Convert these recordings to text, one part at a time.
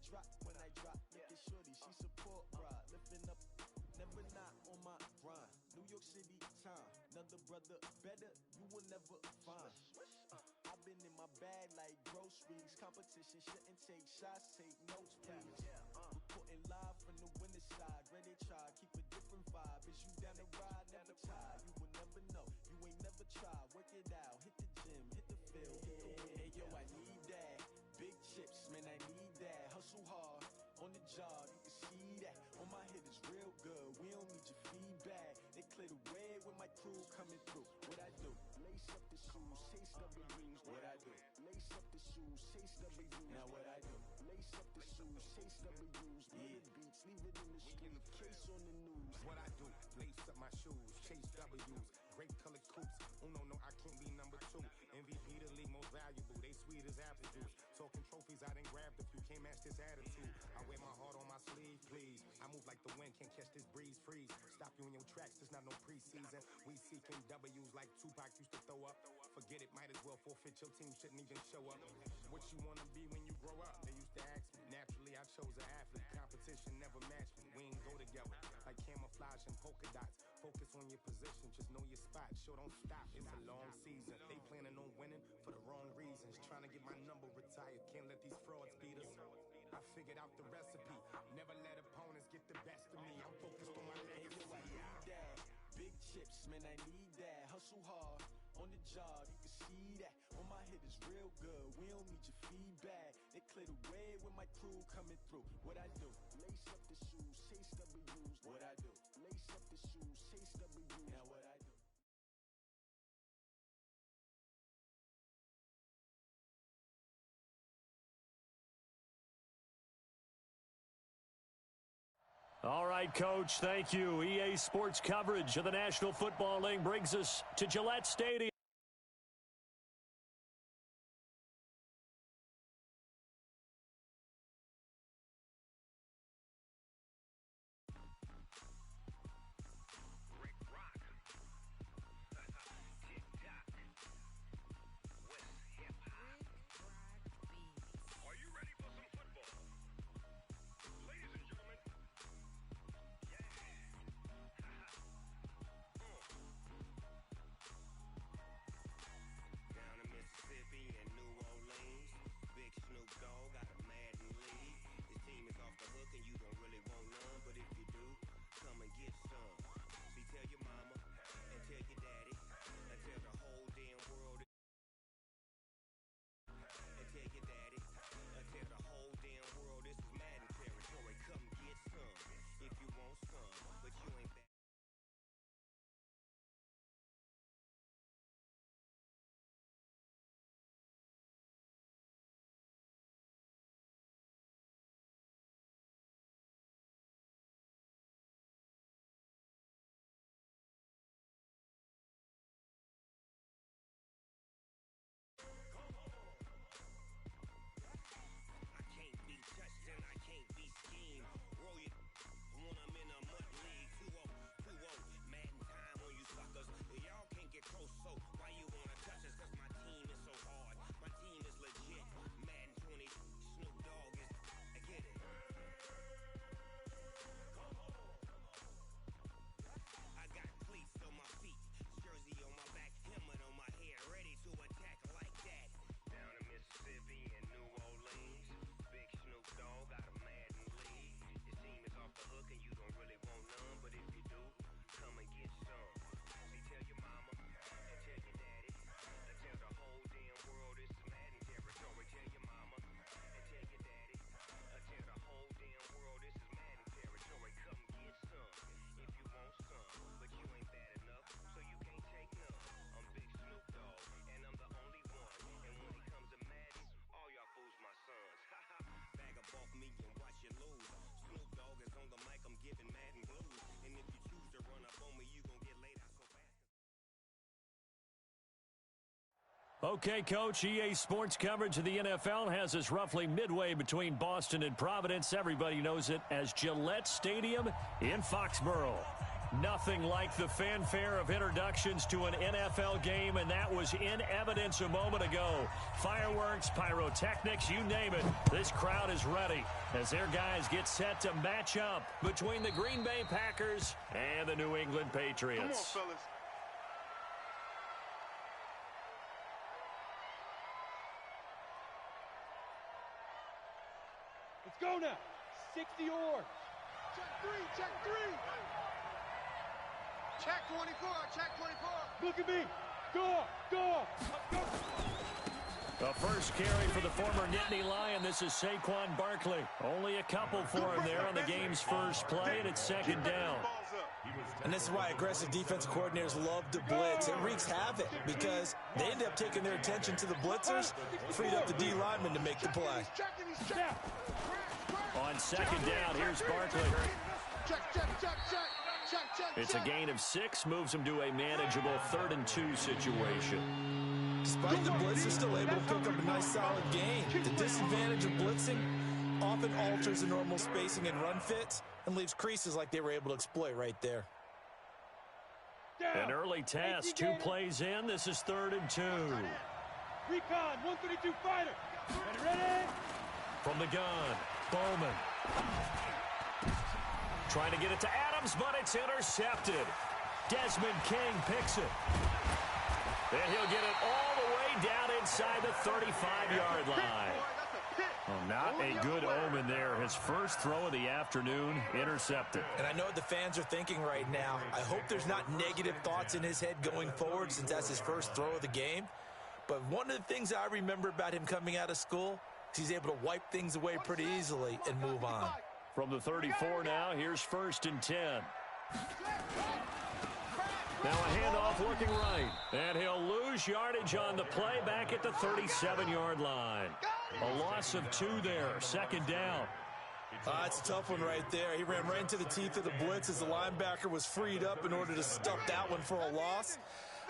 drop when I drop. Look at shorty, she support ride. Lifting up, never not on my grind. New York City time, another brother better, you will never find. I've been in my bag like groceries. Competition shouldn't take shots, take notes, please. Reporting live from the winter side. Ready to try, keep a different vibe. Is you down the ride, never tired. You will never know, you ain't never tried. Work it out, hit the gym, hit the field, hit the wind. Hey yo, I need that. Big chips, man, I need that. Hustle hard, on the job, you can see that. On my head is real good, we don't need your feedback. They clear the way with my crew coming through. What I do? Lace up the shoes, chase W's. What I do? Lace up the shoes, chase W's. Now what I do? Lace up the shoes, chase W's. Yeah. Beats, leave it in the street, case on the news. What I do? Lace up my shoes, chase W's. Great colored coops. Oh no, I can't be number 2. MVP the league most valuable. They sweet as apple juice. Talking trophies, I done grabbed a few. Can't match this attitude. I wear my heart on my sleeve, please. I move like the wind, can't catch this breeze. Freeze. Stop you in your tracks. There's not no preseason. We seeking W's like Tupac used to throw up. Forget it, might as well forfeit. Your team shouldn't even show up. What you wanna be when you grow up? They used to ask me. Naturally, I chose an athlete. Competition never matched me. We ain't go together like camouflage and polka dots. Focus on your position, just know your spot. Sure, don't stop. It's a long season. They planning on winning for the wrong reasons. Trying to get my number retired. Can't let these frauds beat us. I figured out the recipe. Never let opponents get the best of me. I'm focused on my legacy. I need that. Big chips, man, I need that. Hustle hard, on the job, you can see that. On my head is real good, we don't need your feedback. They clear the way with my crew coming through. What I do? Lace up the shoes, chase W's. What I do? Lace up the shoes, chase W's. Now what I do? All right, Coach, thank you. EA Sports coverage of the National Football League brings us to Gillette Stadium. And New Orleans, big Snoop Dogg got a Madden lead. His team is off the hook and you don't really want none, but if you do, come and get some. See, tell your mama and tell your daddy and tell the whole damn world. And tell your daddy and tell the whole damn world this is Madden territory. Come get some if you want some, but you ain't that. And I can't be schemed. Roll you when I'm in a mud league. 2-0, Madden time on you suckers. Y'all can't get close, so why you wanna touch us? Cause my team is so hard. My team is legit. Madden 20, Snoop Dogg is. I get it. I got cleats on my feet, jersey on my back, helmet on my head, ready to attack like that. Down in Mississippi and New Orleans, big Snoop Dogg got a Madden lead. His team is off the hook and you don't really want none, but if you do, come and get some. See, tell your mama and tell your daddy and tell the whole damn world this is Madden territory. Tell your mama and tell your daddy and tell the whole damn world this is Madden territory. Come get some if you want some, but you ain't bad enough, so you can't take none. I'm big Snoop Dogg and I'm the only one, and when it comes to Madden, all y'all fools my sons. Bag up off me and watch you lose. Snoop Dogg is on the mic, I'm giving Madden blues. And if you choose to run up on me, you gon' get laid out so fast. Okay, Coach, EA Sports coverage of the NFL has us roughly midway between Boston and Providence. Everybody knows it as Gillette Stadium in Foxborough. Nothing like the fanfare of introductions to an NFL game, and that was in evidence a moment ago. Fireworks, pyrotechnics, you name it. This crowd is ready as their guys get set to match up between the Green Bay Packers and the New England Patriots. Come on, fellas. Let's go now. 60 yards. Check three, check three. Check 24, check 24. Look at me. Go, go, go. The first carry for the former Nittany Lion. This is Saquon Barkley. Only a couple for him there on the game's first play, and it's second down. And this is why aggressive defensive coordinators love to blitz. It wreaks havoc because they end up taking their attention to the blitzers, freed up the D lineman to make the play. On second down, here's Barkley. It's a gain of 6, moves him to a manageable 3rd and 2 situation. Despite the blitz, they're still able to pick up a nice solid gain. The disadvantage of blitzing often alters the normal spacing and run fits and leaves creases like they were able to exploit right there. An early test, 2 plays in. This is 3rd and 2. Recon, 132 fighter. Ready? From the gun, Bowman. Trying to get it to Adams, but it's intercepted. Desmond King picks it. And he'll get it all the way down inside the 35-yard line. Well, not a good omen there. His first throw of the afternoon, intercepted. And I know what the fans are thinking right now. I hope there's not negative thoughts in his head going forward since that's his first throw of the game. But one of the things I remember about him coming out of school is he's able to wipe things away pretty easily and move on. From the 34 now, here's 1st and 10. Now a handoff looking right. And he'll lose yardage on the play back at the 37-yard line. A loss of 2 there, 2nd down. It's a tough one right there. He ran right into the teeth of the blitz as the linebacker was freed up in order to stuff that one for a loss.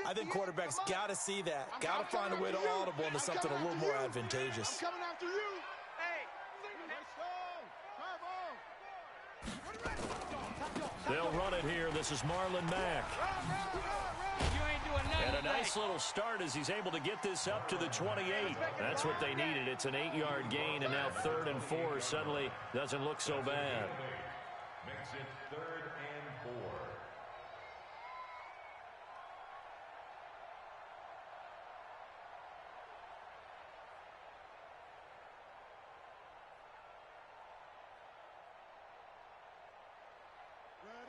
I think quarterbacks got to see that. Got to find a way to audible into something a little more advantageous. Coming after you. They'll run it here. This is Marlon Mack. And a nice little start as he's able to get this up to the 28. That's what they needed. It's an 8-yard gain, and now 3rd and 4 suddenly doesn't look so bad. Makes it 3rd and 4.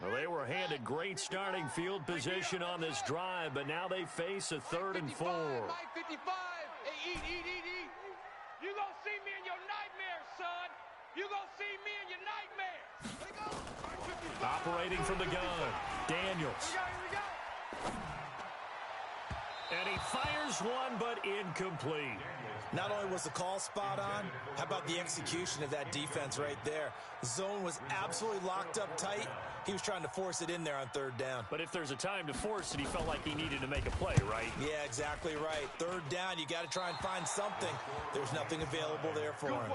Well, they were handed great starting field position on this drive, but now they face a 3rd and 4. Mike 55. Hey, eat. You gonna see me in your nightmares, son. You gonna see me in your nightmares. Operating from the gun, Daniels. Here we go. And he fires one, but incomplete. Not only was the call spot on, how about the execution of that defense right there? The zone was absolutely locked up tight. He was trying to force it in there on 3rd down. But if there's a time to force it, he felt like he needed to make a play, right? Yeah, exactly right. 3rd down, you got to try and find something. There's nothing available there for him.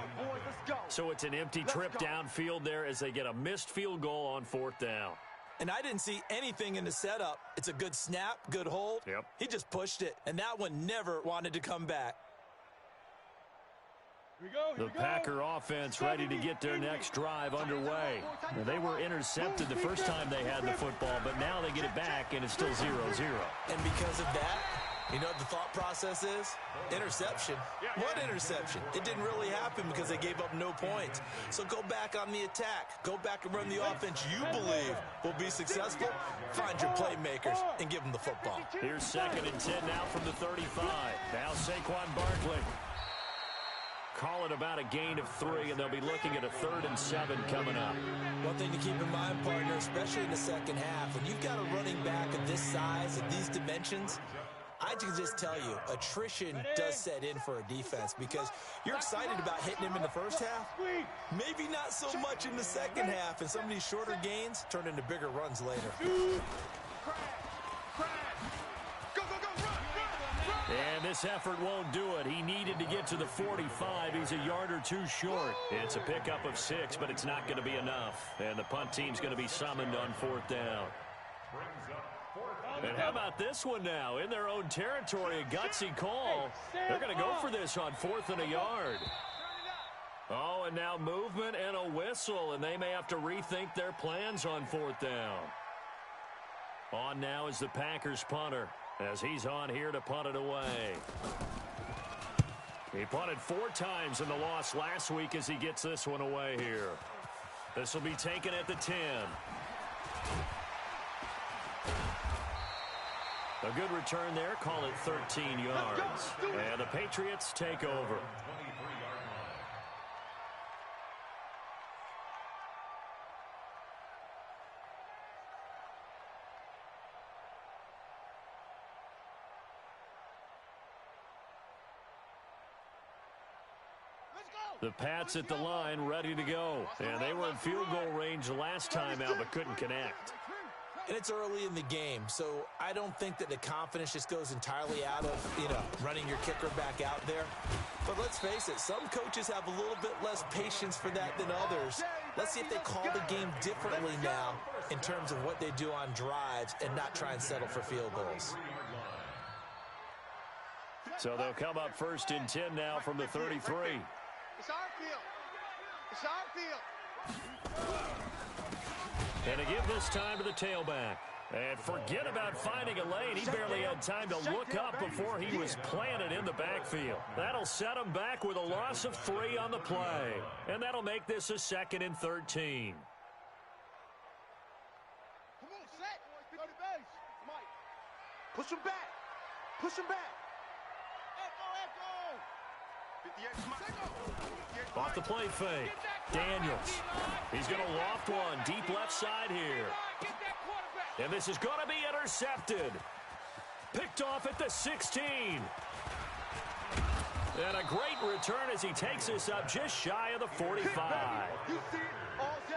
So it's an empty trip downfield there as they get a missed field goal on 4th down. And I didn't see anything in the setup. It's a good snap, good hold. Yep. He just pushed it, and that one never wanted to come back. The Packer offense ready to get their next drive underway. Now, they were intercepted the first time they had the football, but now they get it back, and it's still 0-0. And because of that, you know what the thought process is? Interception. What interception? It didn't really happen because they gave up no points. So go back on the attack. Go back and run the offense you believe will be successful. Find your playmakers and give them the football. Here's 2nd and 10 now from the 35. Now Saquon Barkley. Call it about a gain of 3, and they'll be looking at a 3rd and 7 coming up. One thing to keep in mind, partner, especially in the second half, when you've got a running back of this size, of these dimensions, I can just tell you, attrition does set in for a defense because you're excited about hitting him in the first half. Maybe not so much in the second half, and some of these shorter gains turn into bigger runs later. And this effort won't do it. He needed to get to the 45. He's a yard or 2 short. It's a pickup of 6, but it's not going to be enough. And the punt team's going to be summoned on 4th down. brings up 4th. And how about this one now? In their own territory, a gutsy call. They're going to go for this on 4th and a yard. Oh, and now movement and a whistle, and they may have to rethink their plans on 4th down. On now is the Packers punter, as he's on here to punt it away. He punted 4 times in the loss last week as he gets this one away here. This will be taken at the 10. A good return there. Call it 13 yards. And the Patriots take over. The Pats at the line, ready to go. And they were in field goal range last time out, but couldn't connect. And it's early in the game, so I don't think that the confidence just goes entirely out of, running your kicker back out there. But let's face it, some coaches have a little bit less patience for that than others. Let's see if they call the game differently now in terms of what they do on drives and not try and settle for field goals. So they'll come up 1st and 10 now from the 33. It's our field. It's our field. And to give this time to the tailback. And forget about finding a lane. He barely had time to look up before he was planted in the backfield. That'll set him back with a loss of 3 on the play. And that'll make this a 2nd and 13. Come on, set. Go to base. Mike. Push him back. Push him back. Off the play fake. Daniels. He's going to loft one deep left side here. And this is going to be intercepted. Picked off at the 16. And a great return as he takes us up just shy of the 45.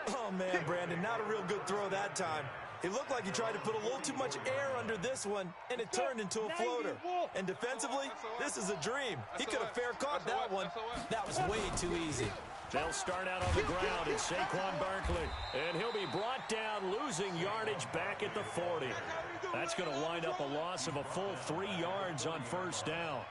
Oh, man, Brandon, not a real good throw that time. It looked like he tried to put a little too much air under this one, and it turned into a floater. And defensively, this is a dream. He could have fair caught that one. That was way too easy. They'll start out on the ground. It's Saquon Barkley. And he'll be brought down, losing yardage back at the 40. That's going to wind up a loss of a full 3 yards on 1st down.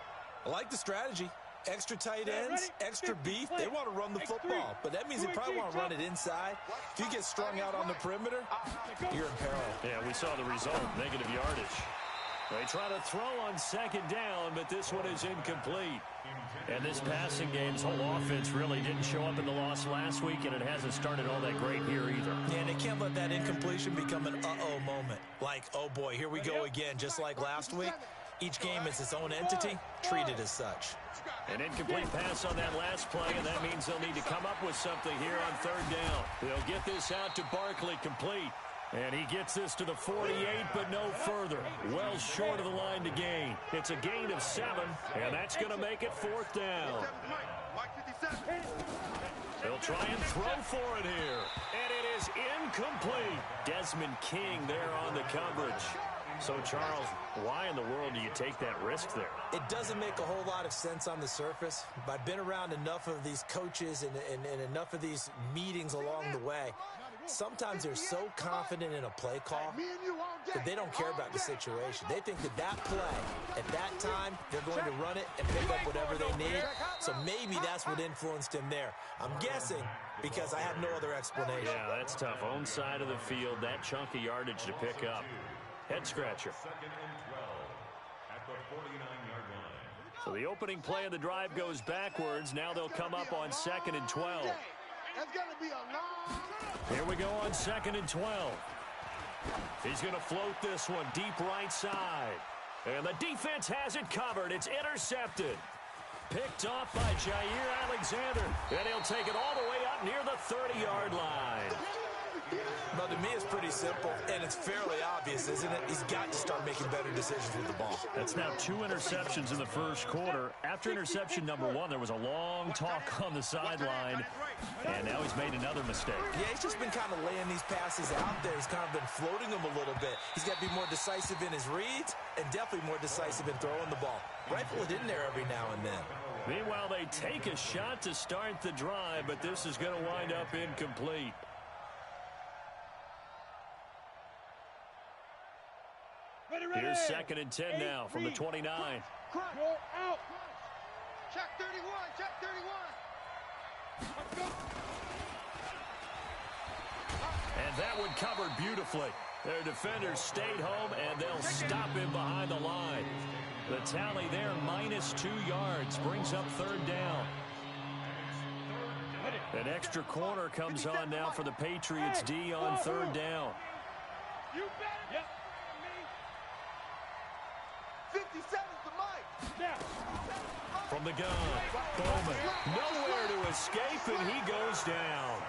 I like the strategy. Extra tight ends, extra beef. They want to run the football, but that means they probably want to run it inside. If you get strung out on the perimeter, you're in peril. Yeah, we saw the result, negative yardage. They try to throw on 2nd down, but this one is incomplete. And this passing game's whole offense really didn't show up in the loss last week, and it hasn't started all that great here either. Yeah, and they can't let that incompletion become an uh-oh moment. Like, oh boy, here we go again, just like last week. Each game is its own entity, treated as such. An incomplete pass on that last play, and that means they'll need to come up with something here on 3rd down. They'll get this out to Barkley, complete. And he gets this to the 48, but no further. Well short of the line to gain. It's a gain of 7, and that's going to make it 4th down. They'll try and throw for it here. And it is incomplete. Desmond King there on the coverage. So, Charles, why in the world do you take that risk there? It doesn't make a whole lot of sense on the surface, but I've been around enough of these coaches and enough of these meetings along the way. Sometimes they're so confident in a play call that they don't care about the situation. They think that play, at that time, they're going to run it and pick up whatever they need. So maybe that's what influenced him there. I'm guessing because I have no other explanation. Yeah, that's tough. Own side of the field, that chunk of yardage to pick up. Head scratcher. 2nd and 12 at the 49-yard line. So the opening play of the drive goes backwards. Now they'll come up on 2nd and 12. That's going to be a long. Here we go on 2nd and 12. He's going to float this one deep right side. And the defense has it covered. It's intercepted. Picked off by Jair Alexander. And he'll take it all the way up near the 30-yard line. Well, to me, it's pretty simple, and it's fairly obvious, isn't it? He's got to start making better decisions with the ball. That's now 2 interceptions in the 1st quarter. After interception number 1, there was a long talk on the sideline, and now he's made another mistake. Yeah, he's just been kind of laying these passes out there. He's kind of been floating them a little bit. He's got to be more decisive in his reads and definitely more decisive in throwing the ball. Rifle it in there every now and then. Meanwhile, they take a shot to start the drive, but this is going to wind up incomplete. Here's 2nd and 10 now from the 29. Go out. Check 31. Check 31. Let's go. And that one covered beautifully. Their defenders stayed home, and they'll stop him behind the line. The tally there, -2 yards, brings up 3rd down. An extra corner comes on now for the Patriots D on 3rd down. You better. Yep. 57's the mic. Now. From the gun, Bowman, nowhere to escape, and he goes down.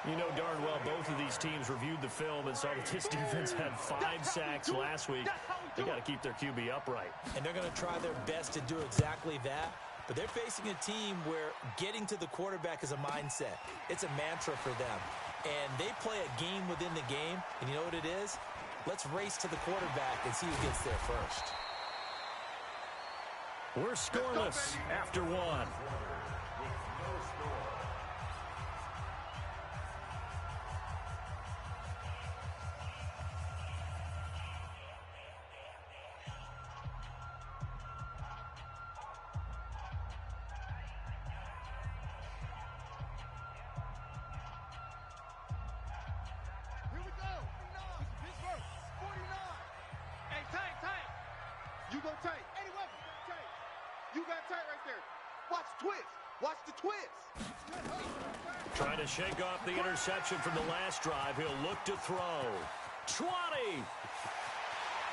You know darn well both of these teams reviewed the film and saw that this defense had 5 sacks last week. They got to keep their QB upright. And they're going to try their best to do exactly that. But they're facing a team where getting to the quarterback is a mindset. It's a mantra for them. And they play a game within the game. And you know what it is? Let's race to the quarterback and see who gets there first. We're scoreless after 1. You go tight. Any weapon. Tight. You got tight right there. Watch the twist. Watch the twist. Trying to shake off the interception from the last drive. He'll look to throw. 20.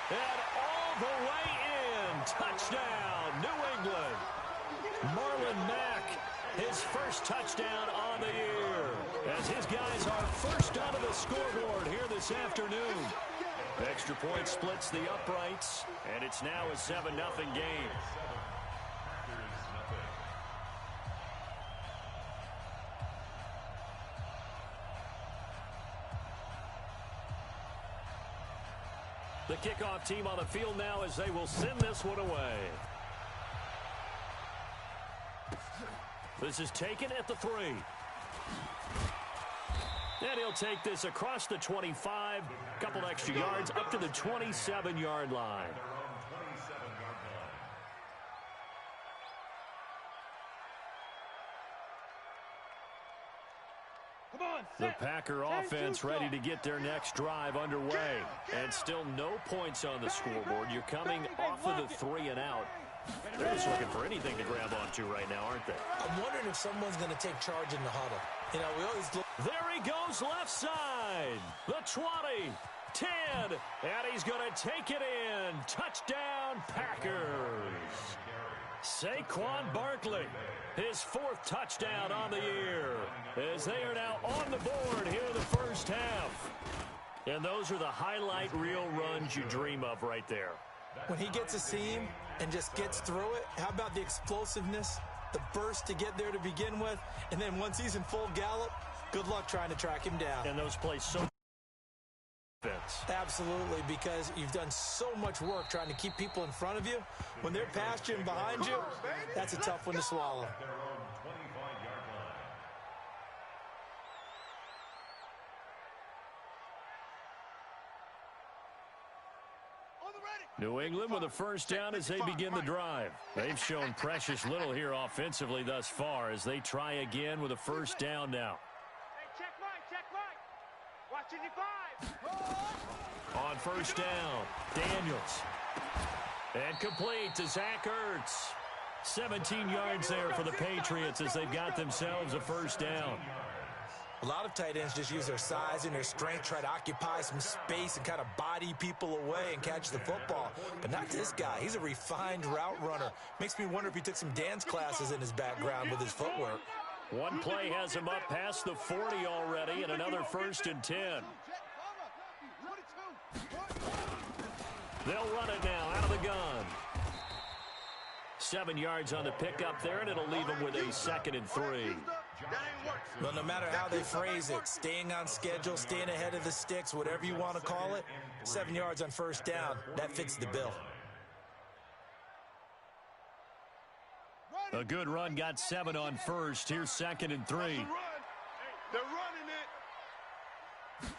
And all the way in. Touchdown, New England. Marlon Mack, his first touchdown on the year. As his guys are first onto the scoreboard here this afternoon. Extra point splits the uprights, and it's now a 7-0 game. The kickoff team on the field now as they will send this one away. This is taken at the 3. And he'll take this across the 25, couple extra yards, up to the 27-yard line. Come on, The Packer offense ready to get their next drive underway. And still no points on the scoreboard. You're coming off of the 3 and out. They're just looking for anything to grab onto right now, aren't they? I'm wondering if someone's going to take charge in the huddle. You know, we always look. There he goes left side. The 20, 10, and he's going to take it in. Touchdown, Packers. Saquon Barkley, his 4th touchdown on the year, as they are now on the board here in the first half. And those are the highlight reel runs you dream of right there. When he gets a seam and just gets through it, how about the explosiveness, the burst to get there to begin with, and then once he's in full gallop, good luck trying to track him down. And those plays so defense. Absolutely, because you've done so much work trying to keep people in front of you. When they're past you and behind you, that's a tough one to swallow. New England with a first down as they begin the drive. They've shown precious little here offensively thus far as they try again with a first down now. Hey, check Mike. Watch 55. On first down, Daniels. And complete to Zach Ertz. 17 yards there for the Patriots as they've got themselves a first down. A lot of tight ends just use their size and their strength, try to occupy some space and kind of body people away and catch the football. But not this guy. He's a refined route runner. Makes me wonder if he took some dance classes in his background with his footwork. One play has him up past the 40 already, and another 1st and 10. They'll run it now out of the gun. 7 yards on the pickup there, and it'll leave them with a 2nd and 3. Well, no matter how they phrase it, staying on schedule, staying ahead of the sticks, whatever you want to call it, 7 yards on first down, that fits the bill. A good run got 7 on first. Here's 2nd and 3. They're running it.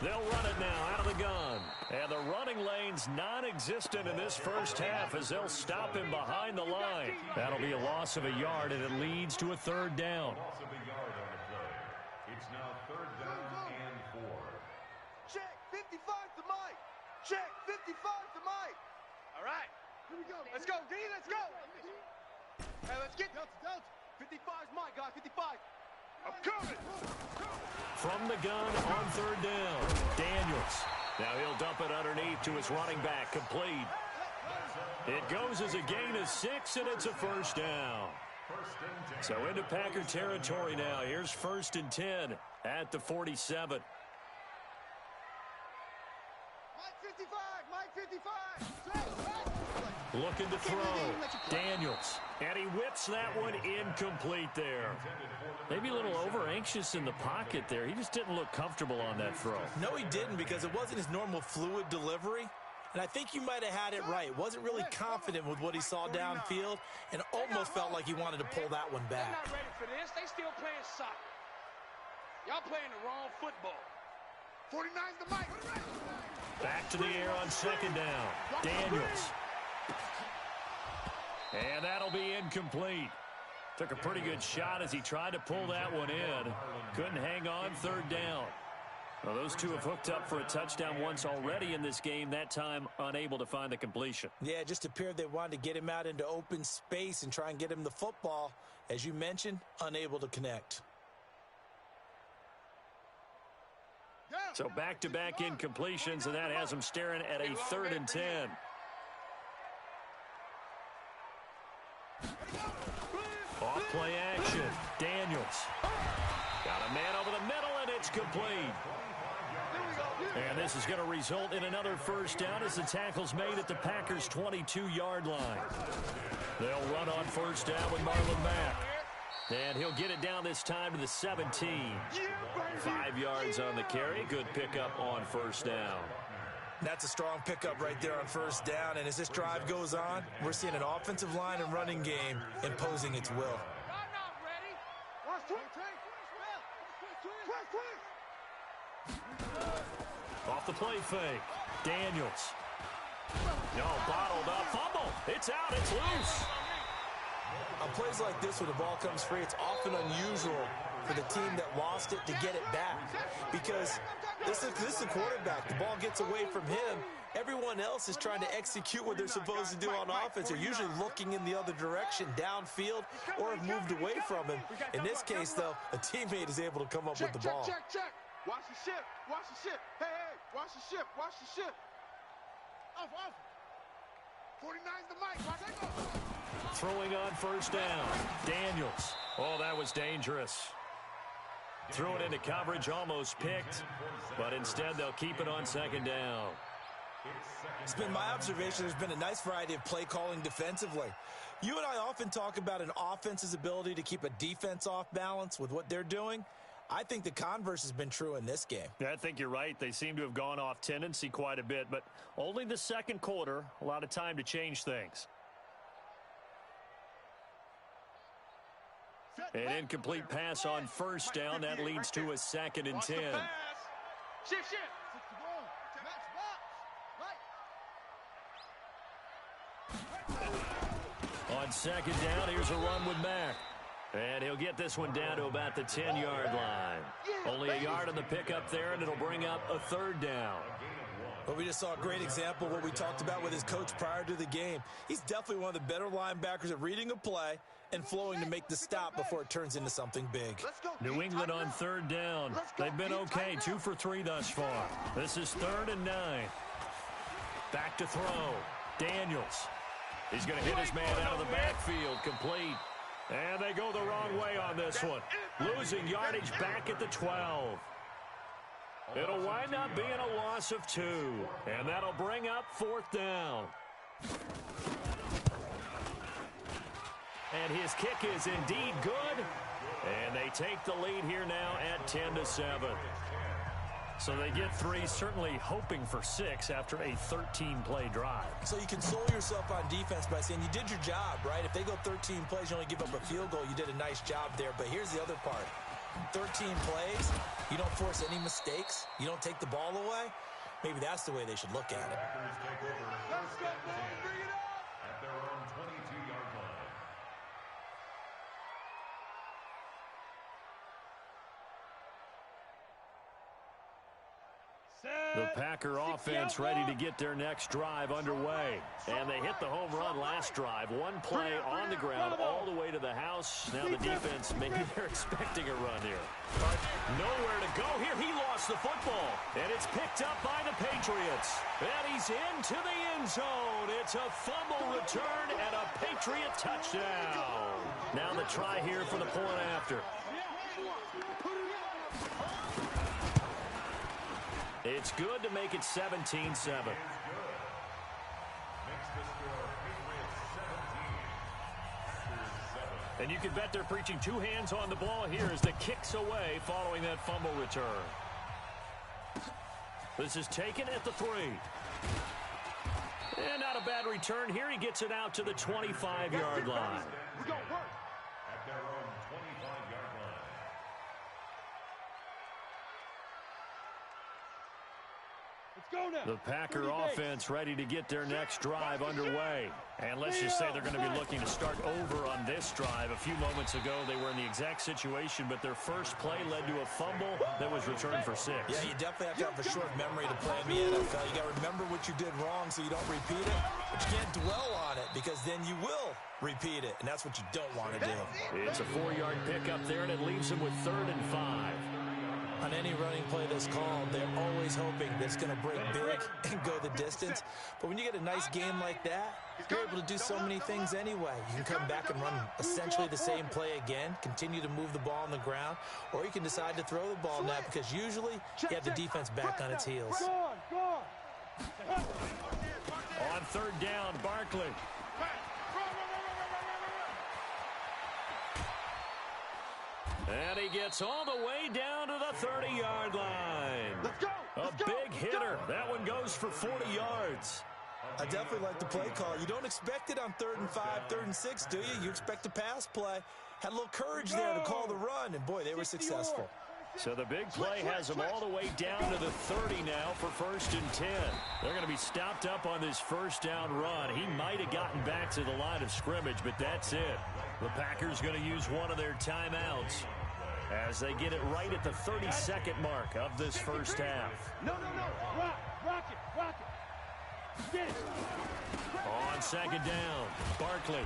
They'll run it now out of the gun. And the running lane's non-existent in this first half as they'll stop him behind the line. That'll be a loss of a yard, and it leads to a third down. Loss of a yard on the play. It's now third down and 4. Check, 55 to Mike. Check, 55 to Mike. All right. Here we go. Let's go, D. Let's go. Hey, let's get Delta. 55's Mike, guys. 55. I'm coming. From the gun on third down, Daniels. Now he'll dump it underneath to his running back, complete. It goes as a gain of 6, and it's a first down. So into Packer territory now. Here's 1st and 10 at the 47. Mike 55. Mike 55. Looking to throw. Daniels. And he whips that one incomplete there. Maybe a little over-anxious in the pocket there. He just didn't look comfortable on that throw. No, he didn't, because it wasn't his normal fluid delivery. And I think you might have had it right. Wasn't really confident with what he saw downfield and almost felt like he wanted to pull that one They're back. not ready for this. They still playing soccer. Y'all playing the wrong football. 49's the Mike. Back to the air on second down. Daniels. And that'll be incomplete. Took a pretty good shot as he tried to pull that one in. Couldn't hang on, third down. Well, those two have hooked up for a touchdown once already in this game, that time unable to find the completion. Yeah, it just appeared they wanted to get him out into open space and try and get him the football. As you mentioned, unable to connect. So back-to-back incompletions, and that has him staring at a 3rd and 10. Off play action. Daniels. Got a man over the middle, and it's complete. And this is going to result in another first down as the tackle's made at the Packers' 22-yard line. They'll run on first down with Marlon Mack. And he'll get it down this time to the 17. 5 yards on the carry. Good pickup on first down. That's a strong pickup right there on first down. And as this drive goes on, we're seeing an offensive line and running game imposing its will. Y'all not ready. Off the play fake. Daniels. No, bottled up. Fumble. It's out. It's loose. On plays like this, when the ball comes free, it's often unusual for the team that lost it to get it back. Because this is the quarterback. The ball gets away from him. Everyone else is trying to execute what they're supposed to do on offense. They're usually looking in the other direction, downfield, or have moved away from him. In this case, though, a teammate is able to come up with the ball. Check. Watch the ship. Watch the ship. Hey, watch the ship. Watch the ship. Off. 49's the Mike. Watch it. Throwing on first down. Daniels. Oh, that was dangerous. Threw it into coverage, almost picked. But instead, they'll keep it on second down. It's been my observation there's been a nice variety of play calling defensively. You and I often talk about an offense's ability to keep a defense off balance with what they're doing. I think the converse has been true in this game. Yeah, I think you're right. They seem to have gone off tendency quite a bit, but only the second quarter, a lot of time to change things. An incomplete pass on first down. That leads to a 2nd and 10. Shift. On second down, here's a run with Mack. And he'll get this one down to about the 10-yard line. Only a yard on the pickup there, and it'll bring up a third down. But we just saw a great example of what we talked about with his coach prior to the game. He's definitely one of the better linebackers at reading a play and flowing to make the stop before it turns into something big. New England on third down. They've been okay, 2 for 3 thus far. This is 3rd and 9. Back to throw. Daniels. He's going to hit his man out of the backfield, complete. And they go the wrong way on this one. Losing yardage back at the 12. It'll wind up being a loss of 2. And that'll bring up 4th down. And his kick is indeed good. And they take the lead here now at 10-7. So they get 3, certainly hoping for 6 after a 13-play drive. So you console yourself on defense by saying you did your job, right? If they go 13 plays, you only give up a field goal, you did a nice job there. But here's the other part. 13 plays, you don't force any mistakes, you don't take the ball away, maybe that's the way they should look at it. Packers take over first and 10 at their own 22-yard line. The Packer offense ready to get their next drive underway. And they hit the home run last drive. One play on the ground all the way to the house. Now the defense, maybe they're expecting a run here. But nowhere to go here. He lost the football. And it's picked up by the Patriots. And he's into the end zone. It's a fumble return and a Patriot touchdown. Now the try here for the point after. It's good to make it 17-7. And you can bet they're preaching two hands on the ball here as the kick's away following that fumble return. This is taken at the 3. And not a bad return here. He gets it out to the 25-yard line. At their own 25-yard line. The Packer offense ready to get their next drive underway. And let's just say they're going to be looking to start over on this drive. A few moments ago, they were in the exact situation, but their first play led to a fumble that was returned for 6. Yeah, you definitely have to have a short memory to play in the NFL. You got to remember what you did wrong so you don't repeat it, but you can't dwell on it because then you will repeat it, and that's what you don't want to do. It's a 4-yard pickup there, and it leaves them with 3rd and 5. On any running play that's called, they're always hoping that it's going to break big and go the distance. But when you get a nice game like that, you're able to do so many things anyway. You can come back and run essentially the same play again, continue to move the ball on the ground, or you can decide to throw the ball now because usually you have the defense back on its heels. On 3rd down, Barkley. And he gets all the way down to the 30-yard line. A big hitter. That one goes for 40 yards. I definitely like the play call. You don't expect it on 3rd and 5, 3rd and 6, do you? You expect a pass play. Had a little courage there to call the run, and boy, they were successful. So the big play has them all the way down to the 30 now for 1st and 10. They're going to be stopped up on this 1st down run. He might have gotten back to the line of scrimmage, but that's it. The Packers going to use one of their timeouts as they get it right at the 32nd mark of this first half. No. Rock it. Get it. On 2nd down, Barkley.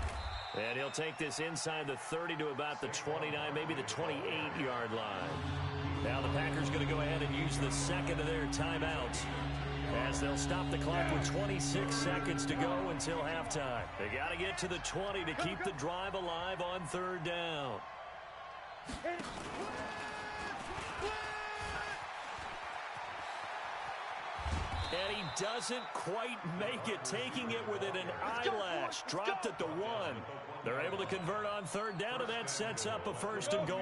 And he'll take this inside the 30 to about the 29, maybe the 28-yard line. Now the Packers going to go ahead and use the second of their timeouts as they'll stop the clock with 26 seconds to go until halftime. They got to get to the 20 to keep the drive alive on 3rd down. And he doesn't quite make it, taking it within an eyelash. Dropped at the 1. They're able to convert on 3rd down, and that sets up a 1st and goal.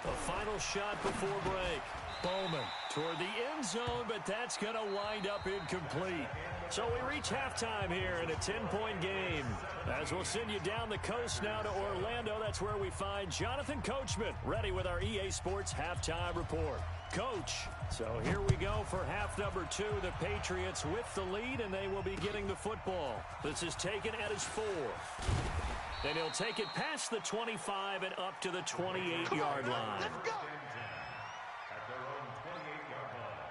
The final shot before break. Bowman toward the end zone, but that's going to wind up incomplete. So we reach halftime here in a 10-point game. As we'll send you down the coast now to Orlando, that's where we find Jonathan Coachman, ready with our EA Sports Halftime Report. Coach, so here we go for half number 2. The Patriots with the lead, and they will be getting the football. This is taken at his 4th. And he'll take it past the 25 and up to the 28-yard line. At their own 28-yard line.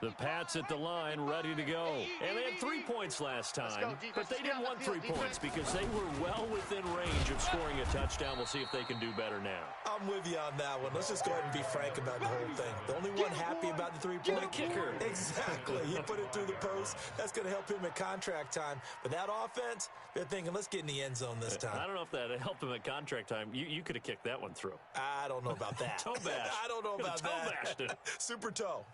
The Pats at the line, ready to go. And they had 3 points last time, but they didn't want 3 points because they were well within range of scoring a touchdown. We'll see if they can do better now. I'm with you on that one. Let's just go ahead and be frank about the whole thing. The only one happy about the 3-point the kicker. Exactly. He put it through the post. That's going to help him at contract time. But that offense, they're thinking, let's get in the end zone this time. I don't know if that helped him at contract time. You could have kicked that one through. I don't know about that. Toe bash. I don't know about that. Toe bashed it. Super toe.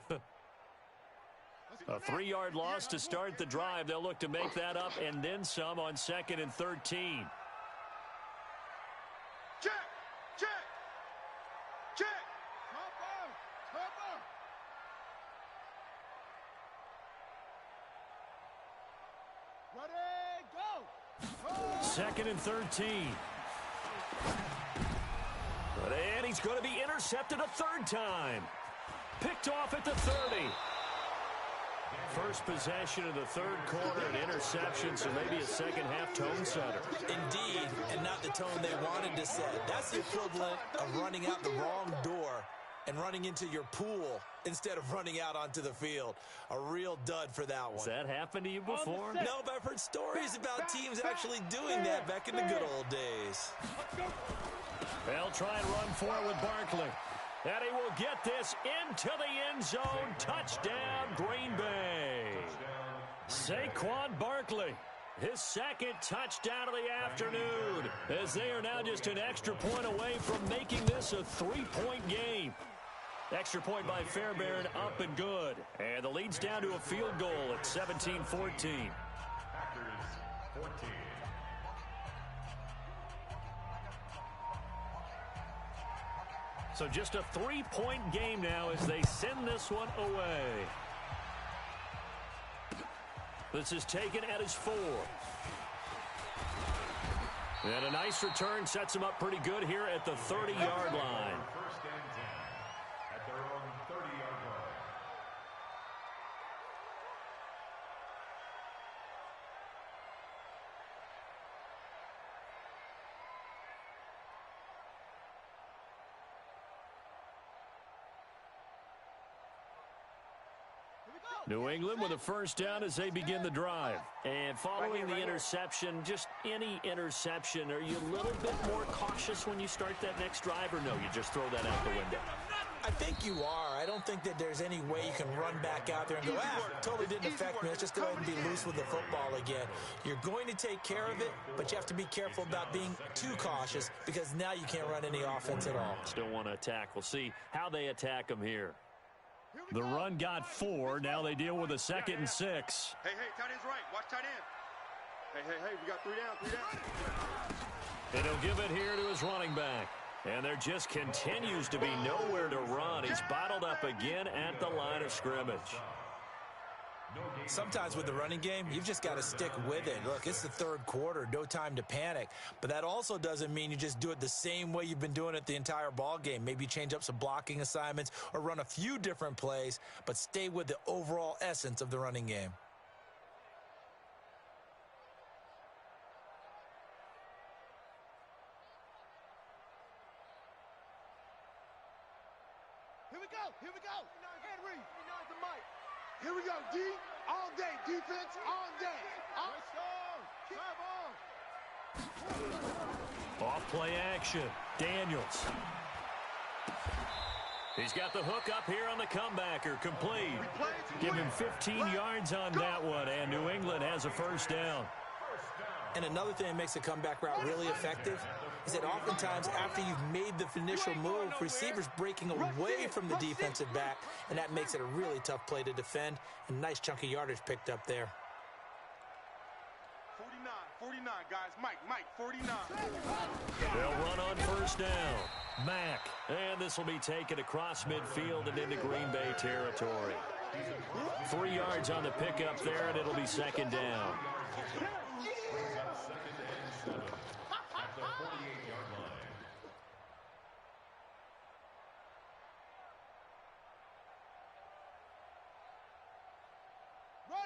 A 3-yard loss to start the drive. They'll look to make that up and then some on 2nd and 13. Check. Second and 13. And he's going to be intercepted a third time. Picked off at the 30. First possession of the third quarter, an interception, so maybe a second-half tone setter. Indeed, and not the tone they wanted to set. That's the equivalent of running out the wrong door and running into your pool instead of running out onto the field. A real dud for that one. Has that happened to you before? No, but I've heard stories about teams actually doing that back in the good old days. They'll try and run for it with Barkley. And he will get this into the end zone. Touchdown, Green Bay. Saquon Barkley, his second touchdown of the afternoon, as they are now just an extra point away from making this a three-point game. Extra point by Fairbairn, up and good. And the lead's down to a field goal at 17-14. Packers 14. So just a three-point game now as they send this one away. This is taken at his 4. And a nice return sets him up pretty good here at the 30-yard line. First and 10 at their own 30-yard line. New England with a first down as they begin the drive. And following the interception, just any interception, are you a little bit more cautious when you start that next drive, or no, you just throw that out the window? I think you are. I don't think that there's any way you can run back out there and go, totally didn't affect me. Let's just go ahead and be loose with the football again. You're going to take care of it, but you have to be careful about being too cautious because now you can't run any offense at all. Still want to attack. We'll see how they attack them here. The run got 4. Now they deal with a 2nd and 6. Hey, tight end's right. Watch tight end. Hey, we got 3 down. And he'll give it here to his running back. And there just continues to be nowhere to run. He's bottled up again at the line of scrimmage. Sometimes with the running game, you've just got to stick with it. Look, it's the third quarter, no time to panic. But that also doesn't mean you just do it the same way you've been doing it the entire ball game. Maybe change up some blocking assignments or run a few different plays, but stay with the overall essence of the running game. Here we go. Ed Reed. Here we go, D. All day. Defense all day. Off play action. Daniels. He's got the hook up here on the comebacker. Complete. Give him 15 yards on that one, and New England has a first down. And another thing that makes the comeback route really effective is that oftentimes after you've made the initial move, receivers breaking away from the defensive back, and that makes it a really tough play to defend. A nice chunk of yardage picked up there. 49, guys. Mike, 49. They'll run on first down. Mack. And this will be taken across midfield and into Green Bay territory. 3 yards on the pickup there, and it'll be second down. At the 48-yard line.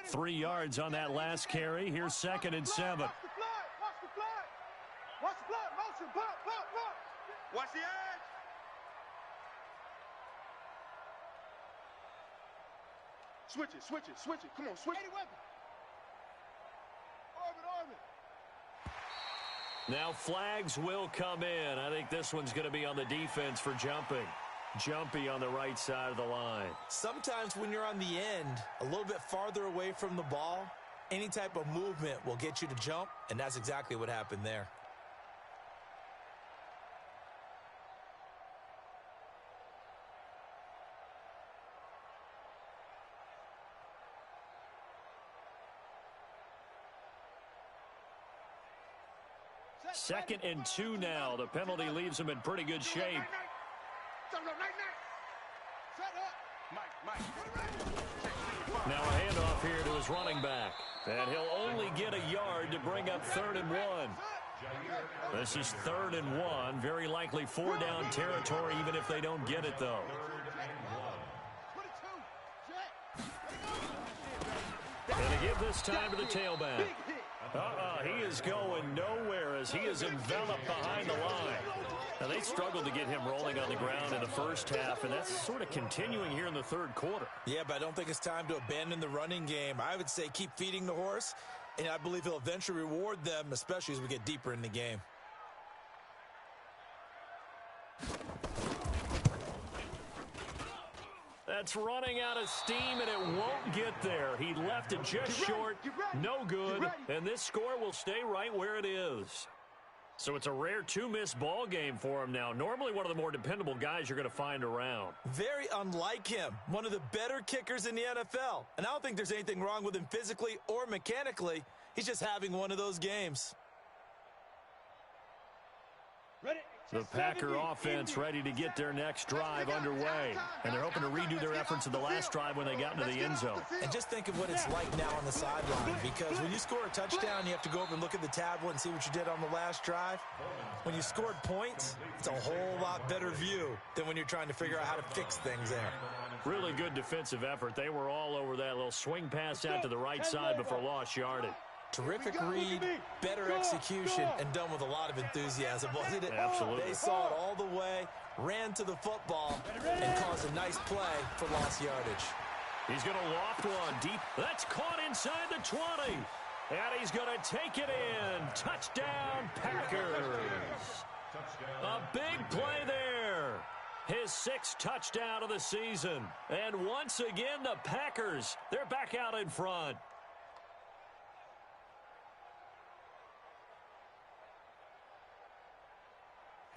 3 yards on that last carry. Here's 2nd and 7. Watch the flag. Motion. Pop. Watch the edge. Switch it. Come on, switch it. Orbit. Now flags will come in. I think this one's going to be on the defense for jumping. Jumpy on the right side of the line. Sometimes when you're on the end, a little bit farther away from the ball, any type of movement will get you to jump, and that's exactly what happened there. Second and 2 now. The penalty leaves him in pretty good shape. Mike. Now a handoff here to his running back. And he'll only get a yard to bring up 3rd and 1. This is 3rd and 1. Very likely 4-down territory, even if they don't get it, though. And they give this time to the tailback. He is going nowhere as he is enveloped behind the line. Now, they struggled to get him rolling on the ground in the first half, and that's sort of continuing here in the 3rd quarter. Yeah, but I don't think it's time to abandon the running game. I would say keep feeding the horse, and I believe he'll eventually reward them, especially as we get deeper in the game. That's running out of steam, and it won't get there. He left it just short, no good, and this score will stay right where it is. So it's a rare 2-miss ball game for him now. Normally one of the more dependable guys you're going to find around. Very unlike him. One of the better kickers in the NFL. And I don't think there's anything wrong with him physically or mechanically. He's just having one of those games. The Packer offense ready to get their next drive underway. And they're hoping to redo their efforts of the last drive when they got into the end zone. And just think of what it's like now on the sideline. Because when you score a touchdown, you have to go over and look at the tablet and see what you did on the last drive. When you scored points, it's a whole lot better view than when you're trying to figure out how to fix things there. Really good defensive effort. They were all over that little swing pass out to the right side before lost yardage. Terrific read, better execution, and done with a lot of enthusiasm, wasn't it? Absolutely. They saw it all the way, ran to the football, and caused a nice play for lost yardage. He's going to loft one deep. That's caught inside the 20. And he's going to take it in. Touchdown, Packers. A big play there. His 6th touchdown of the season. And once again, the Packers, they're back out in front.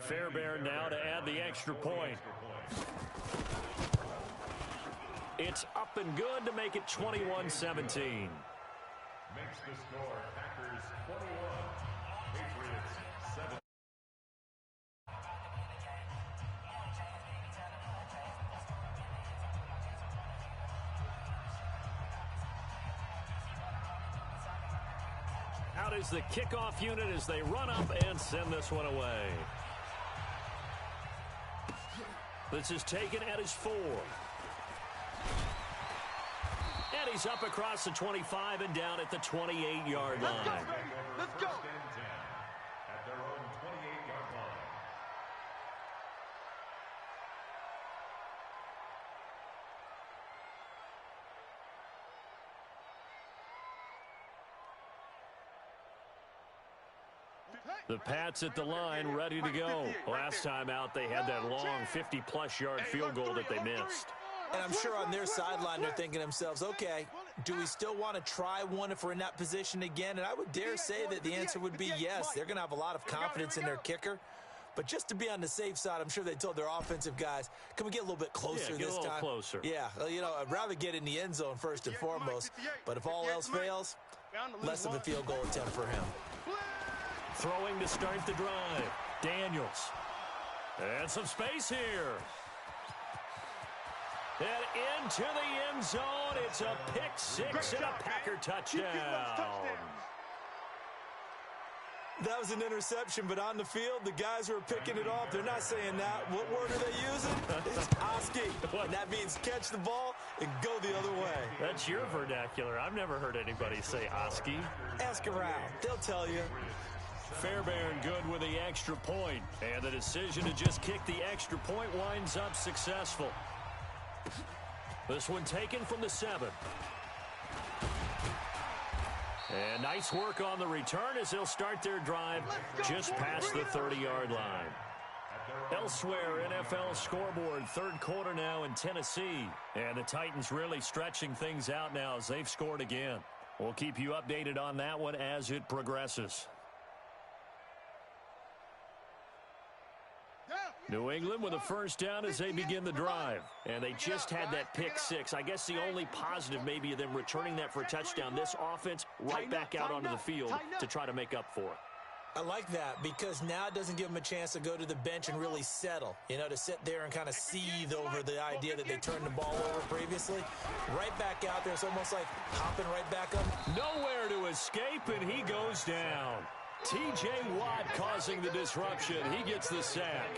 Fairbairn now to add the extra point. It's up and good to make it 21-17. Makes the score Packers 21, Patriots 7. Out is the kickoff unit as they run up and send this one away. This is taken at his 4. And he's up across the 25 and down at the 28-yard line. Let's go. At their own 28-yard line. The Pats at the line, ready to go. Last time out, they had that long 50-plus yard field goal that they missed. And I'm sure on their sideline, they're thinking to themselves, okay, do we still want to try one if we're in that position again? And I would dare say that the answer would be yes. They're going to have a lot of confidence in their kicker. But just to be on the safe side, I'm sure they told their offensive guys, can we get a little bit closer this time? Get a little closer. Yeah, you know, I'd rather get in the end zone first and foremost. But if all else fails, less of a field goal attempt for him. Throwing to start the drive. Daniels. And some space here. And into the end zone. It's a pick 6 and a Packer touchdown. That was an interception, but on the field, the guys who are picking it off, they're not saying that. What word are they using? It's Oski. And that means catch the ball and go the other way. That's your vernacular. I've never heard anybody say Oski. Ask around. They'll tell you. Fairbairn good with the extra point. And the decision to just kick the extra point winds up successful. This one taken from the 7. And nice work on the return as they'll start their drive just past the 30-yard line. Elsewhere, NFL scoreboard, 3rd quarter now in Tennessee. And the Titans really stretching things out now as they've scored again. We'll keep you updated on that one as it progresses. New England with a first down as they begin the drive. And they just had that pick 6. I guess the only positive maybe of them returning that for a touchdown. This offense right back out onto the field to try to make up for it. I like that because now it doesn't give them a chance to go to the bench and really settle, to sit there and kind of seethe over the idea that they turned the ball over previously. Right back out there. It's almost like hopping right back up. Nowhere to escape, and he goes down. T.J. Watt causing the disruption. He gets the sack.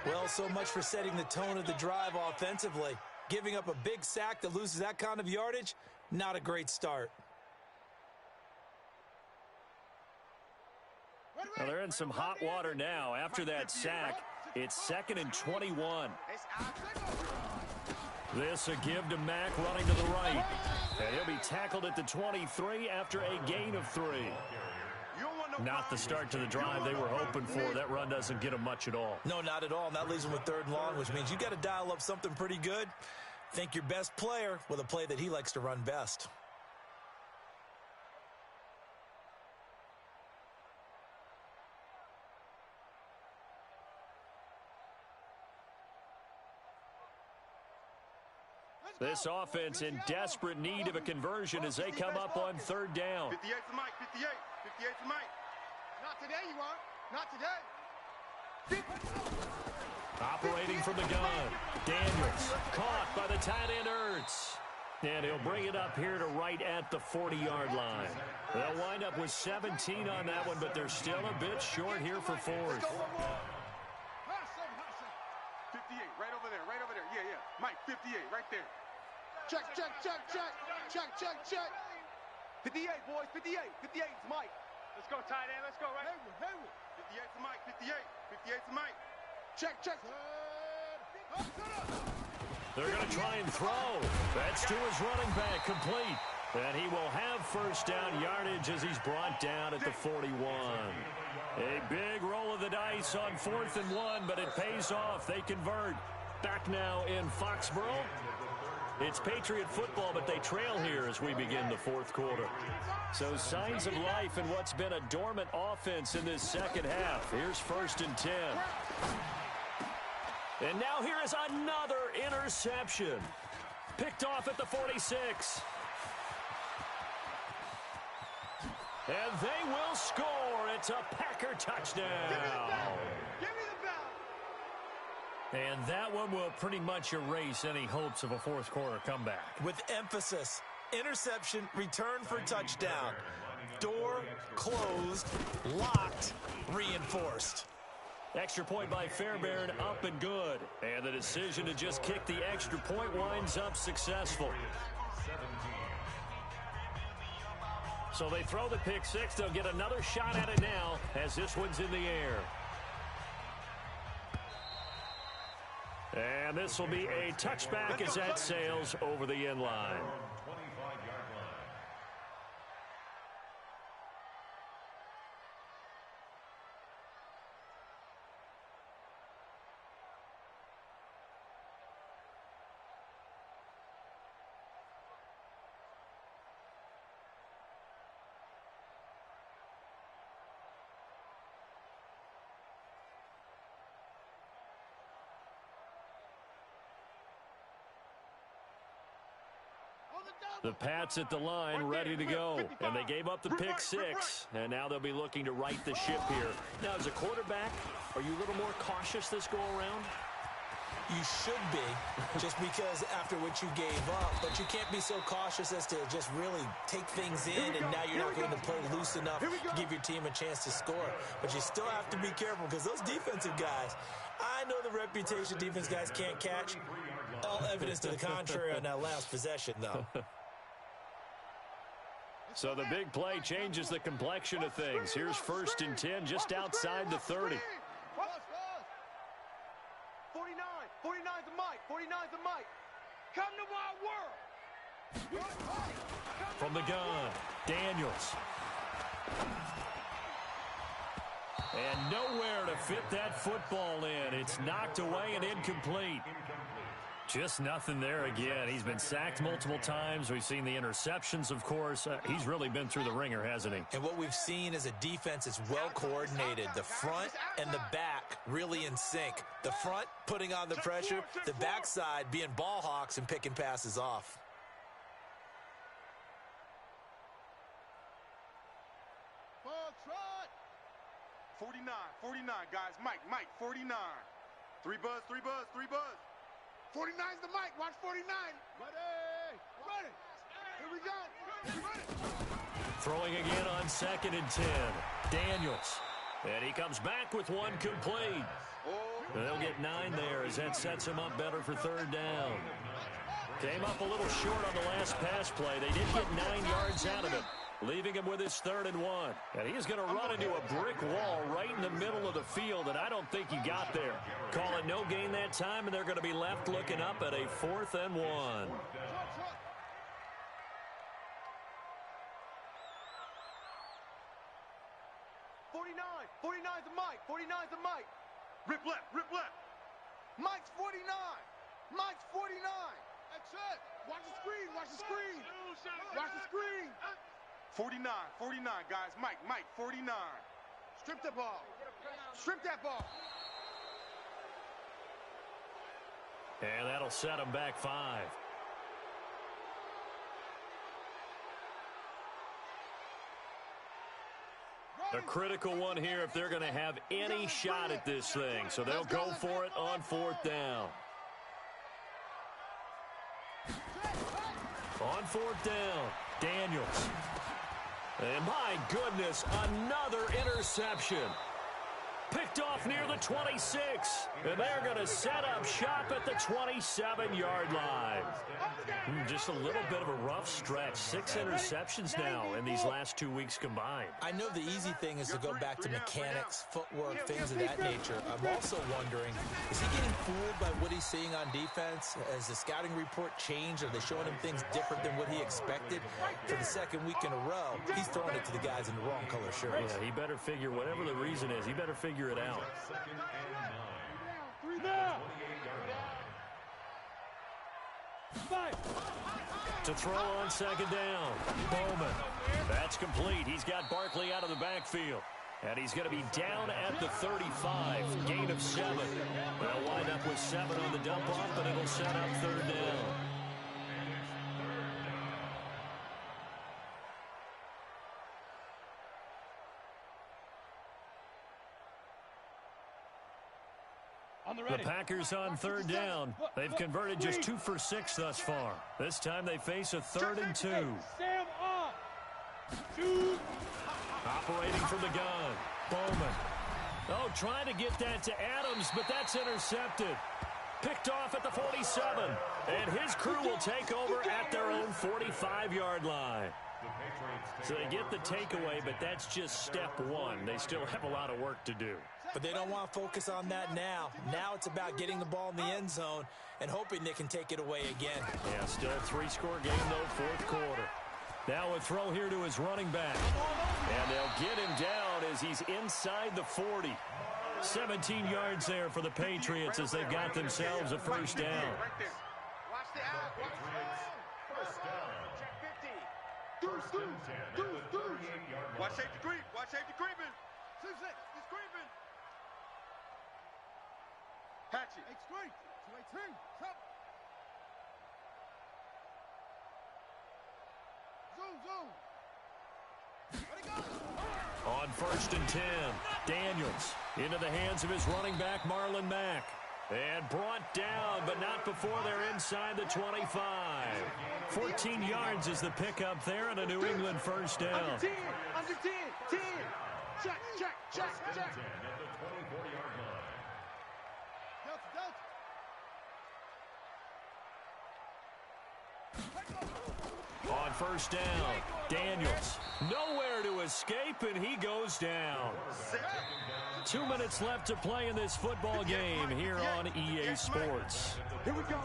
Well, so much for setting the tone of the drive offensively. Giving up a big sack that loses that kind of yardage, not a great start. Well, they're in some hot water now. After that sack, it's 2nd and 21. This a give to Mack running to the right. And he'll be tackled at the 23 after a gain of 3. Not the start to the drive they were hoping for. That run doesn't get them much at all. No, not at all. And that leaves them with 3rd and long, which means you got to dial up something pretty good. Think your best player with a play that he likes to run best. This offense in desperate need of a conversion as they come up on 3rd down. 58 to Mike, 58. 58 to Mike. Not today, you aren't. Not today. Operating from the gun. Daniels caught by the tight end Ertz. And he'll bring it up here to right at the 40-yard line. They'll wind up with 17 on that one, but they're still a bit short here for 4th. 58, right over there, right over there. Yeah, yeah. Mike, 58, right there. Check, check, check, check. Check, check, check. 58, boys, 58. 58 is Mike. Let's go, tight end. Let's go, right? Hayward. 58 to Mike, 58. 58 to Mike. Check, check. They're going to try and throw. That's to his running back, complete. And he will have 1st down yardage as he's brought down at the 41. A big roll of the dice on 4th and 1, but it pays off. They convert. Back now in Foxborough. It's Patriot football, but they trail here as we begin the 4th quarter. So signs of life in what's been a dormant offense in this 2nd half. Here's 1st and 10. And now here is another interception. Picked off at the 46. And they will score. It's a Packer touchdown. Give me the ball. And that one will pretty much erase any hopes of a 4th quarter comeback. With emphasis, interception, return for touchdown. Door closed, locked, reinforced. Extra point by Fairbairn, up and good. And the decision to just kick the extra point winds up successful. So they throw the pick 6. They'll get another shot at it now as this one's in the air. And this will be a touchback as that sails over the end line. The Pats at the line, ready to go. And they gave up the pick 6. And now they'll be looking to right the ship here. Now, as a quarterback, are you a little more cautious this go-around? You should be, just because after what you gave up. But you can't be so cautious as to just really take things in, and now you're not going to play loose enough to give your team a chance to score. But you still have to be careful because those defensive guys, I know the reputation defense guys can't catch. All evidence to the contrary on that last possession, though. So the big play changes the complexion of things. Here's 1st and 10 just outside the 30. 49. 49's a Mike. 49's a Mike. Come to my world. From the gun, Daniels. And nowhere to fit that football in. It's knocked away and incomplete. Just nothing there again. He's been sacked multiple times. We've seen the interceptions, of course. He's really been through the ringer, hasn't he? And what we've seen is a defense that's well coordinated. The front and the back really in sync. The front putting on the pressure, the backside being ball hawks and picking passes off. 49, 49, guys. Mike, 49. 3 buzz, 3 buzz, 3 buzz. 49's the mic. Watch 49. Ready. Here we go. Ready. Throwing again on 2nd and 10. Daniels. And he comes back with one complete. They'll get 9 there as that sets him up better for 3rd down. Came up a little short on the last pass play. They did get 9 yards out of it, leaving him with his 3rd and 1. And he's going to run into a brick wall right in the middle of the field, and I don't think he got there. Call it no gain that time, and they're going to be left looking up at a 4th and 1. 49's the mic. 49's the mic. Rip left. Mike's 49. Mike's 49. That's it. Watch the screen. Watch the screen. 49, guys. Mike, 49. Strip the ball. Strip that ball. And that'll set him back 5. A critical one here if they're going to have any shot at this thing. So they'll go for it on 4th down. On 4th down, Daniels. And my goodness, another interception. Picked off near the 26. And they're going to set up shop at the 27-yard line. Just a little bit of a rough stretch. 6 interceptions now in these last 2 weeks combined. I know the easy thing is to go back to mechanics, footwork, things of that nature. I'm also wondering, is he getting fooled by what he's seeing on defense? Has the scouting report changed? Are they showing him things different than what he expected? For the 2nd week in a row, he's throwing it to the guys in the wrong color shirts. Yeah, he better figure, whatever the reason is, he better figure it out. To throw on 2nd down, Bowman. That's complete. He's got Barkley out of the backfield. And he's going to be down at the 35. Gain of 7. They'll wind up with 7 on the dump-off, but it'll set up 3rd down. The Packers on 3rd down. They've converted just 2 for 6 thus far. This time they face a 3rd and 2. Operating from the gun. Bowman. Oh, trying to get that to Adams, but that's intercepted. Picked off at the 47. And his crew will take over at their own 45-yard line. So they get the takeaway, but that's just step 1. They still have a lot of work to do. But they don't want to focus on that now. Now it's about getting the ball in the end zone and hoping they can take it away again. Yeah, still a 3-score game, though, 4th quarter. Now a throw here to his running back. And they'll get him down as he's inside the 40. 17 yards there for the Patriots as they've got themselves a 1st down. Watch the out. Watch safety creep. Watch safety creeping. He's creeping. Hatchet. It's great. 218. Come. Zoom. Ready, go. On 1st and 10, Daniels into the hands of his running back, Marlon Mack. And brought down, but not before they're inside the 25. 14 yards is the pickup there and a New England 1st down. Under 10. 10. Check. At the 24-yard line. On 1st down, Daniels. Nowhere to escape, and he goes down. 2 minutes left to play in this football game here on EA Sports. Here we go.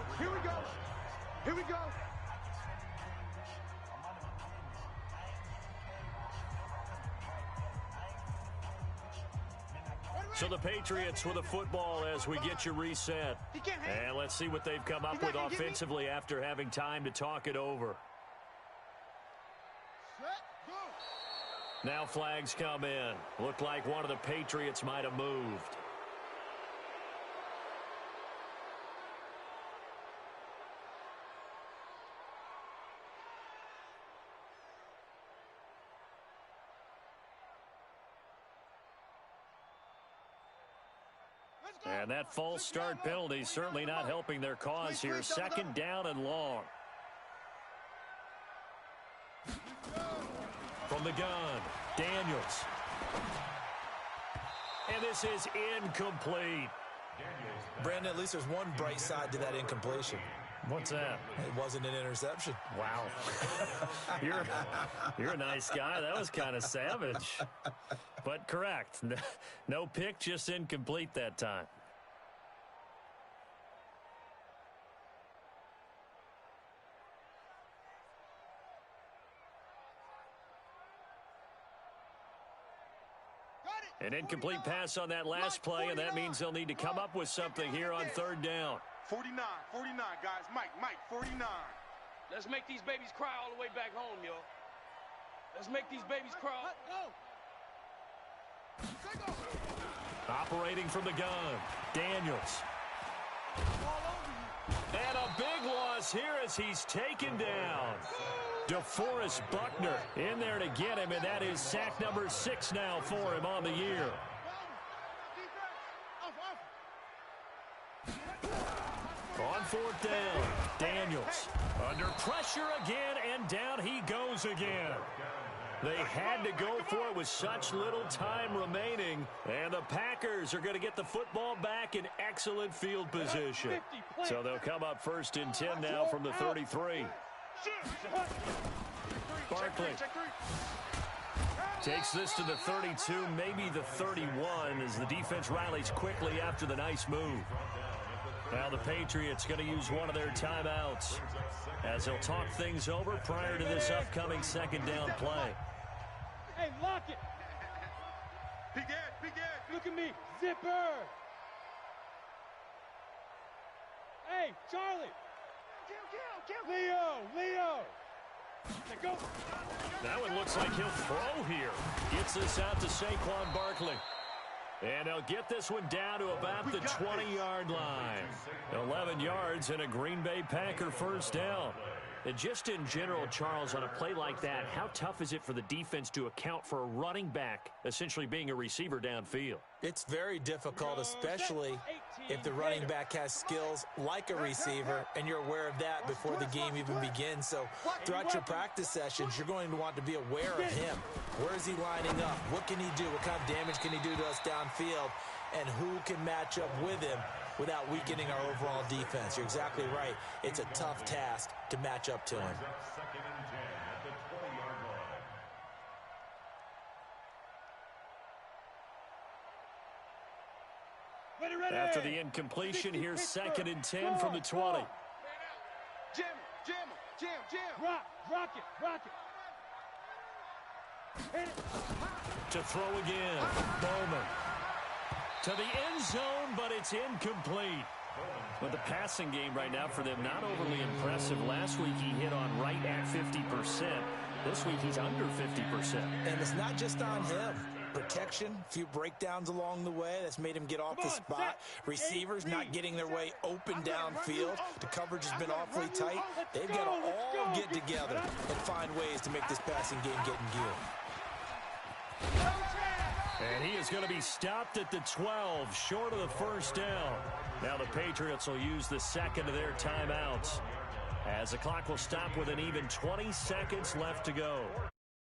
So the Patriots with a football as we get you reset. And let's see what they've come up with offensively after having time to talk it over. Now flags come in. Looked like one of the Patriots might have moved. And that false start penalty certainly not helping their cause here. Second down and long. From the gun, Daniels. And this is incomplete. Brandon, at least there's one bright side to that incompletion. What's that? It wasn't an interception. Wow. You're a nice guy. That was kind of savage. But correct. No pick, just incomplete that time. An incomplete pass on that last play, and that means they'll need to come up with something here on third down. 49, guys. Mike, 49. Let's make these babies cry all the way back home, yo. Let's make these babies cry. Operating from the gun, Daniels. And a big loss here as he's taken down. DeForest Buckner in there to get him, and that is sack number 6 now for him on the year. On fourth down, Daniels under pressure again, and down he goes again. They had to go for it with such little time remaining, and the Packers are going to get the football back in excellent field position. So they'll come up first and 10 now from the 33. Barkley takes this to the 32, maybe the 31, as the defense rallies quickly after the nice move. Now the Patriots going to use one of their timeouts as they'll talk things over prior to this upcoming second down play. Hey, lock it. Big Ed. Look at me. Zipper. Hey, Charlie. Leo. Go. That one looks like he'll throw here. Gets this out to Saquon Barkley. And they'll get this one down to about the 20-yard line. 11 yards and a Green Bay Packer first down. And just in general, Charles, on a play like that, how tough is it for the defense to account for a running back essentially being a receiver downfield? It's very difficult, especially if the running back has skills like a receiver, and you're aware of that before the game even begins. So throughout your practice sessions, you're going to want to be aware of him. Where is he lining up? What can he do? What kind of damage can he do to us downfield? And who can match up with him without weakening our overall defense? You're exactly right. It's a tough task to match up to him. After the incompletion, here's second and 10 from the 20. Jam. Rock it. Hit it. To throw again, Bowman. To the end zone, but it's incomplete. But the passing game right now for them, not overly impressive. Last week he hit on right at 50%. This week he's under 50%. And it's not just on him. Protection, a few breakdowns along the way. That's made him get off the spot. Receivers not getting their way open downfield. The coverage has been awfully tight. They've got to all get together and find ways to make this passing game get in gear. And he is going to be stopped at the 12, short of the first down. Now the Patriots will use the second of their timeouts, as the clock will stop with an even 20 seconds left to go.